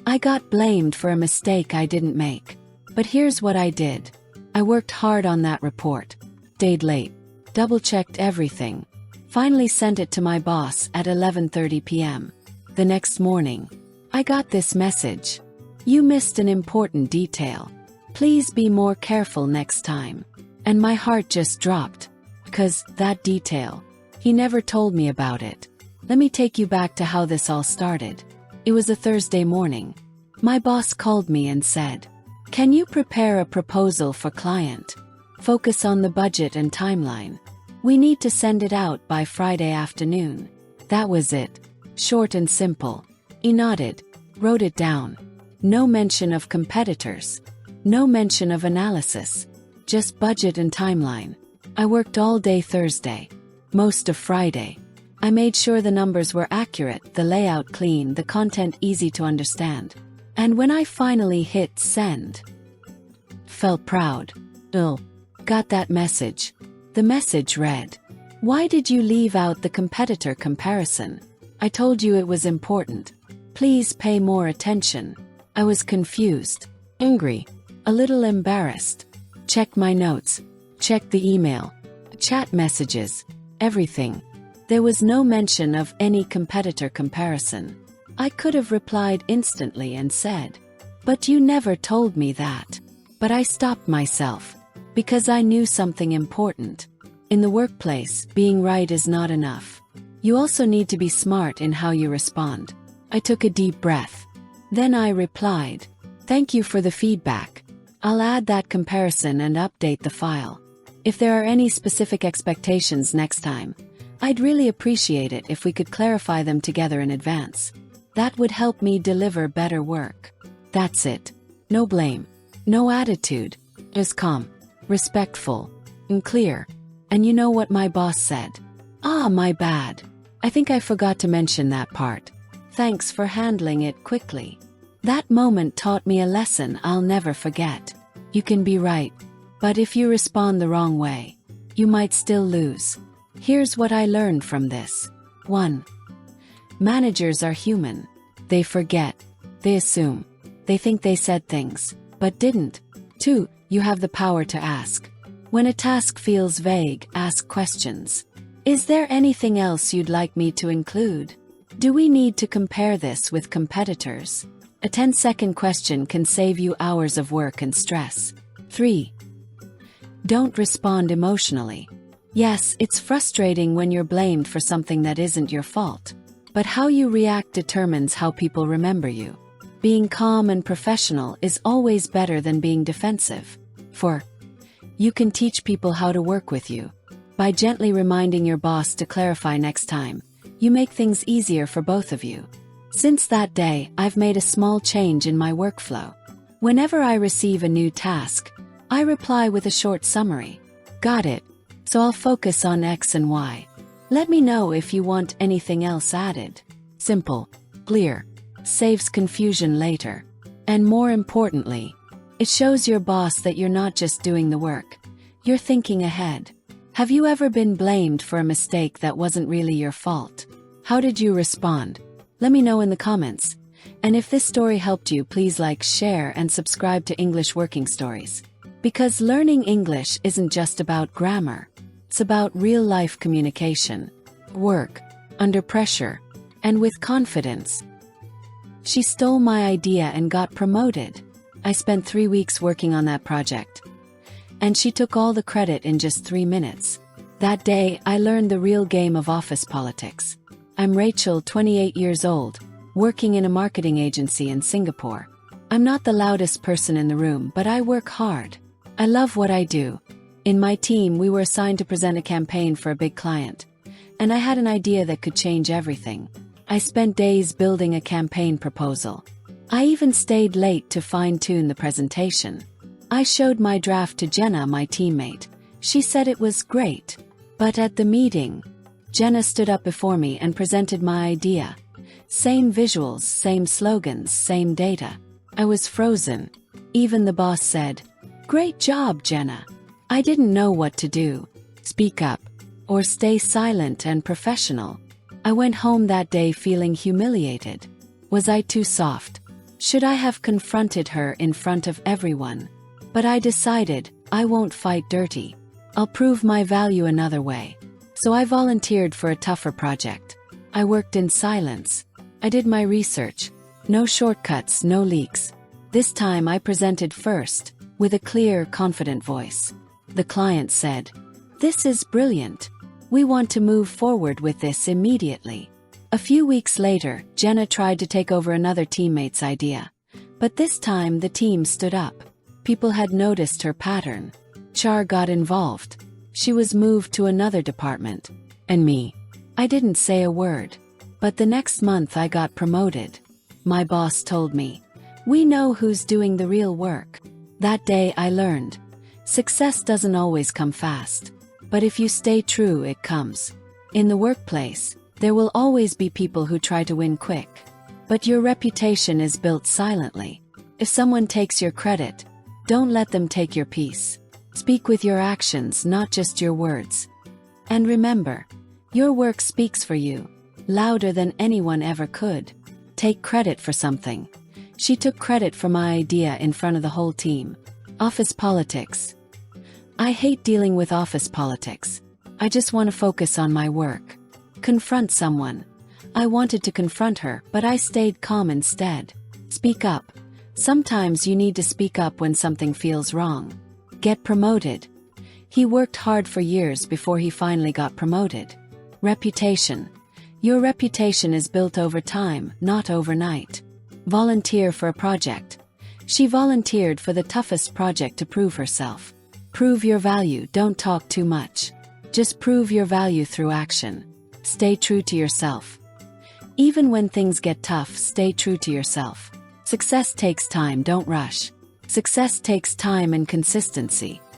I got blamed for a mistake I didn't make. But here's what I did. I worked hard on that report, stayed late, double-checked everything, finally sent it to my boss at 11:30 p.m. The next morning, I got this message. You missed an important detail. Please be more careful next time. And my heart just dropped. 'Cause that detail, he never told me about it. Let me take you back to how this all started. It was a Thursday morning. My boss called me and said, "Can you prepare a proposal for client? Focus on the budget and timeline. We need to send it out by Friday afternoon." That was it. Short and simple. He nodded, wrote it down. No mention of competitors. No mention of analysis. Just budget and timeline. I worked all day Thursday. Most of Friday. I made sure the numbers were accurate, the layout clean, the content easy to understand. And when I finally hit send, felt proud. Got that message. The message read, "Why did you leave out the competitor comparison? I told you it was important. Please pay more attention." I was confused, angry, a little embarrassed. Checked my notes, checked the email, chat messages, everything. There was no mention of any competitor comparison. I could have replied instantly and said, "But you never told me that." But I stopped myself, because I knew something important. In the workplace, being right is not enough. You also need to be smart in how you respond. I took a deep breath. Then I replied, "Thank you for the feedback. I'll add that comparison and update the file. If there are any specific expectations next time, I'd really appreciate it if we could clarify them together in advance. That would help me deliver better work." That's it. No blame. No attitude. Just calm, respectful, and clear. And you know what my boss said? "Ah, my bad. I think I forgot to mention that part. Thanks for handling it quickly." That moment taught me a lesson I'll never forget. You can be right, but if you respond the wrong way, you might still lose. Here's what I learned from this. 1. Managers are human. They forget. They assume. They think they said things, but didn't. 2. You have the power to ask. When a task feels vague, ask questions. Is there anything else you'd like me to include? Do we need to compare this with competitors? A 10-second question can save you hours of work and stress. 3. Don't respond emotionally. Yes, it's frustrating when you're blamed for something that isn't your fault. But how you react determines how people remember you. Being calm and professional is always better than being defensive. 4. You can teach people how to work with you. By gently reminding your boss to clarify next time, you make things easier for both of you. Since that day, I've made a small change in my workflow. Whenever I receive a new task, I reply with a short summary. Got it. So I'll focus on X and Y. Let me know if you want anything else added. Simple, clear, saves confusion later. And more importantly, it shows your boss that you're not just doing the work, you're thinking ahead. Have you ever been blamed for a mistake that wasn't really your fault? How did you respond? Let me know in the comments. And if this story helped you, please like, share, and subscribe to English Working Stories. Because learning English isn't just about grammar. It's about real-life communication, work, under pressure, and with confidence. She stole my idea and got promoted. I spent 3 weeks working on that project. And she took all the credit in just 3 minutes. That day, I learned the real game of office politics. I'm Rachel, 28 years old, working in a marketing agency in Singapore. I'm not the loudest person in the room, but I work hard. I love what I do. In my team, we were assigned to present a campaign for a big client. And I had an idea that could change everything. I spent days building a campaign proposal. I even stayed late to fine-tune the presentation. I showed my draft to Jenna, my teammate. She said it was great. But at the meeting, Jenna stood up before me and presented my idea. Same visuals, same slogans, same data. I was frozen. Even the boss said, "Great job, Jenna." I didn't know what to do. Speak up, or stay silent and professional. I went home that day feeling humiliated. Was I too soft? Should I have confronted her in front of everyone? But I decided, I won't fight dirty. I'll prove my value another way. So I volunteered for a tougher project. I worked in silence. I did my research. No shortcuts, no leaks. This time I presented first, with a clear, confident voice. The client said, "This is brilliant. We want to move forward with this immediately." A few weeks later, Jenna tried to take over another teammate's idea. But this time the team stood up. People had noticed her pattern. HR got involved. She was moved to another department. And me? I didn't say a word. But the next month I got promoted. My boss told me, "We know who's doing the real work." That day I learned, success doesn't always come fast. But if you stay true, it comes. In the workplace, there will always be people who try to win quick. But your reputation is built silently. If someone takes your credit, don't let them take your peace. Speak with your actions, not just your words. And remember, your work speaks for you, louder than anyone ever could. Take credit for something. She took credit for my idea in front of the whole team. Office politics. I hate dealing with office politics. I just want to focus on my work. Confront someone. I wanted to confront her, but I stayed calm instead. Speak up. Sometimes you need to speak up when something feels wrong. Get promoted. He worked hard for years before he finally got promoted. Reputation. Your reputation is built over time, not overnight. Volunteer for a project. She volunteered for the toughest project to prove herself. Prove your value, don't talk too much. Just prove your value through action. Stay true to yourself. Even when things get tough, stay true to yourself. Success takes time, don't rush. Success takes time and consistency.